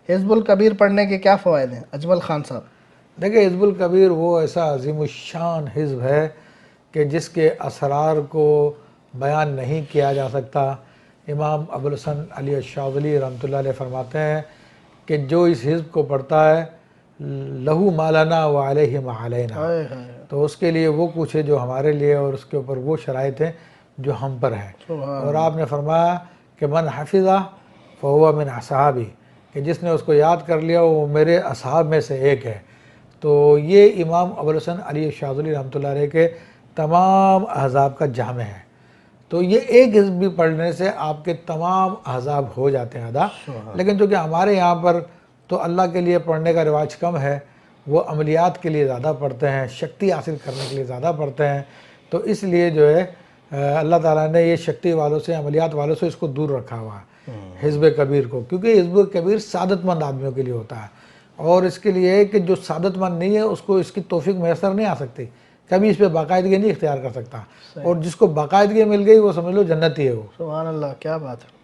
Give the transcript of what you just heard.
حزب الکبیر پڑھنے کے کیا فوائد ہیں اجمل خان صاحب؟ دیکھیں حزب الکبیر وہ ایسا عظیم الشان حزب ہے کہ جس کے اسرار کو بیان نہیں کیا جا سکتا۔ امام ابوالحسن علی الشاذلی رحمۃ اللہ علیہ فرماتے ہیں کہ جو اس حزب کو پڑھتا ہے لہو مالنا و علیہ ما علینا، تو اس کے لیے وہ کچھ ہے جو ہمارے لیے، اور اس کے اوپر وہ شرائط ہیں جو ہم پر ہیں۔ اور آپ نے فرمایا کہ من حفظہ فہو من اصحابی، کہ جس نے اس کو یاد کر لیا وہ میرے اصحاب میں سے ایک ہے۔ تو یہ امام ابوالحسن علی الشاذلی رحمۃ اللہ علیہ کے تمام احزاب کا جامع ہے۔ تو یہ ایک حزب بھی پڑھنے سے آپ کے تمام احزاب ہو جاتے ہیں ادا۔ لیکن چونکہ ہمارے یہاں پر تو اللہ کے لیے پڑھنے کا رواج کم ہے، وہ عملیات کے لیے زیادہ پڑھتے ہیں، شکتی حاصل کرنے کے لیے زیادہ پڑھتے ہیں، تو اس لیے جو ہے اللہ تعالیٰ نے یہ شکتی والوں سے، عملیات والوں سے اس کو دور رکھا ہوا ہے حزب کبیر کو، کیونکہ حزب کبیر سعادت مند آدمیوں کے لیے ہوتا ہے، اور اس کے لیے کہ جو سعادت مند نہیں ہے اس کو اس کی توفیق میسر نہیں آ سکتی، کبھی اس پہ باقاعدگی نہیں اختیار کر سکتا، اور جس کو باقاعدگی مل گئی وہ سمجھ لو جنتی ہے وہ۔ سبحان اللہ، کیا بات ہے۔